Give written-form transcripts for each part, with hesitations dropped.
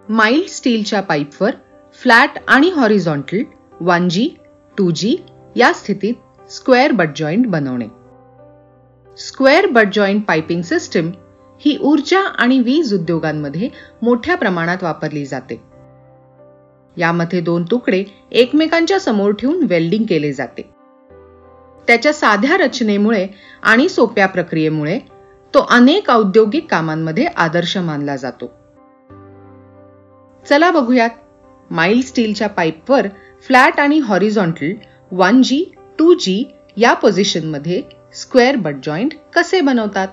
Mild स्टीलच्या पाईपवर flat आणि horizontal 1G, 2G या स्थितीत स्क्वेअर बट जॉइंट बनवणे. Square butt joint piping system ही ऊर्जा आणि वीज उद्योगांमध्ये मोठ्या प्रमाणात वापरली जाते. यामध्ये दोन तुकडे एकमेकांच्या समोर ठेवून वेल्डिंग केले जाते. त्याच्या साध्या रचनेमुळे आणि सोप्या प्रक्रियेमुळे तो अनेक औद्योगिक कामांमध्ये आदर्श मानला जातो. चला बघूयात माइल्ड स्टीलच्या पाईपवर फ्लॅट आणि हॉरिझॉन्टल 1G, 2G या पोझिशनमध्ये स्क्वेअर बट जॉइंट कसे बनवतात.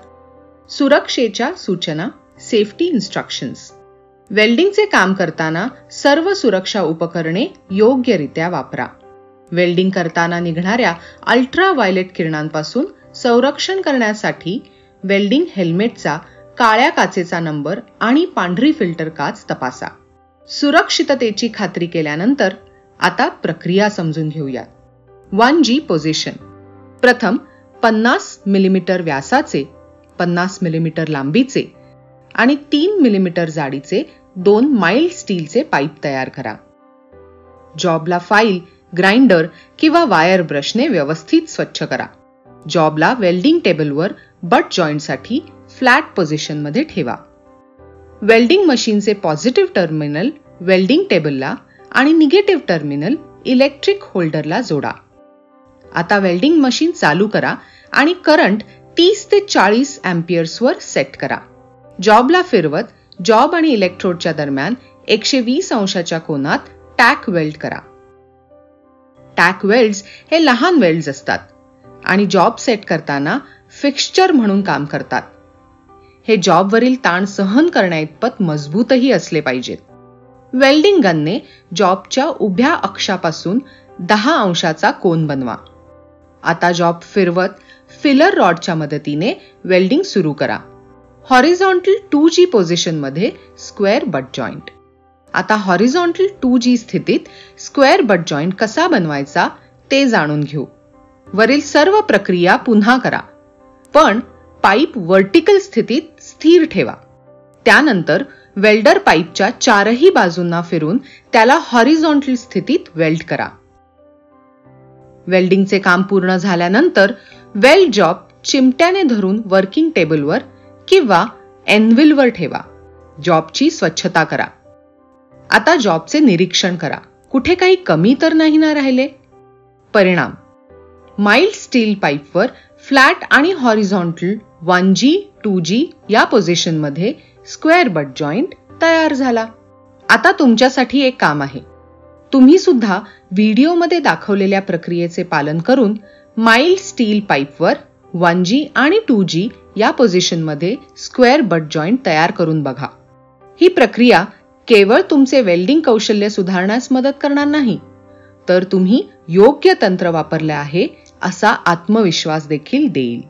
सुरक्षेच्या सूचना, सेफ्टी इन्स्ट्रक्शन्स. वेल्डिंगचे काम करताना सर्व सुरक्षा उपकरणे योग्यरित्या वापरा. वेल्डिंग करताना निघणाऱ्या अल्ट्राव्हायोलेट किरणांपासून संरक्षण करण्यासाठी वेल्डिंग हेल्मेटचा काळ्या काचेचा नंबर आणि पांढरी फिल्टर काच तपासा. सुरक्षिततेची खात्री केल्यानंतर आता प्रक्रिया समजून घेऊयात. 1G position. प्रथम 50 मिलीमीटर व्यासाचे, 50 मिलीमीटर लांबीचे आणि 3 मिलीमीटर जाडीचे 2 माइल्ड स्टीलचे पाईप तयार करा. जॉबला फाईल, ग्राइंडर किंवा वायर ब्रशने व्यवस्थित स्वच्छ करा. जॉबला वेल्डिंग टेबलवर बट जॉइंटसाठी फ्लॅट पोझिशनमध्ये ठेवा. वेल्डिंग मशीनचे पॉझिटिव्ह टर्मिनल वेल्डिंग टेबलला आणि निगेटिव्ह टर्मिनल इलेक्ट्रिक होल्डरला जोडा. आता वेल्डिंग मशीन चालू करा आणि करंट 30 ते 40 अँपिअर्सवर सेट करा. जॉबला फिरवत जॉब आणि इलेक्ट्रोडच्या दरम्यान 120 अंशाच्या कोनात टॅक वेल्ड करा. टॅक वेल्ड्स हे लहान वेल्ड्स असतात आणि जॉब सेट करताना फिक्स्चर म्हणून काम करतात. हे जॉबवरील ताण सहन करण्याइतपत मजबूतही असले पाहिजेत. वेल्डिंग गनने जॉबच्या उभ्या अक्षापासून 10 अंशाचा कोन बनवा. आता जॉब फिरवत फिलर रॉडच्या मदतीने वेल्डिंग सुरू करा. हॉरिझॉन्टल 2G पोझिशनमध्ये स्क्वेअर बट जॉइंट. आता हॉरिझॉन्टल 2G स्थितीत स्क्वेअर बट जॉइंट कसा बनवायचा ते जाणून घेऊ. वरील सर्व प्रक्रिया पुन्हा करा, पण पाईप व्हर्टिकल स्थितीत स्थिर ठेवा. त्यानंतर वेल्डर पाईपच्या चारही बाजूंना फिरून त्याला हॉरिझॉन्टल स्थितीत वेल्ड करा. वेल्डिंगचे काम पूर्ण झाल्यानंतर वेल्ड जॉब चिमट्याने धरून वर्किंग टेबलवर किंवा एन्व्हिलवर ठेवा. जॉबची स्वच्छता करा. आता जॉबचे निरीक्षण करा. कुठे काही कमी तर नाही ना राहिले. परिणाम: माइल्ड स्टील पाईपवर फ्लॅट आणि हॉरिझॉन्टल 1G, 2G या पोझिशनमध्ये स्क्वेअर बट जॉइंट तयार झाला. आता तुमच्यासाठी एक काम आहे. तुम्ही सुद्धा व्हिडिओमध्ये दाखवलेल्या प्रक्रियेचे पालन करून माइल्ड स्टील पाईपवर 1G आणि 2G या पोझिशनमध्ये स्क्वेअर बट जॉइंट तयार करून बघा. ही प्रक्रिया केवळ तुमचे वेल्डिंग कौशल्य सुधारण्यास मदत करणार नाही, तर तुम्ही योग्य तंत्र वापरले आहे असा आत्मविश्वास देखील देईल.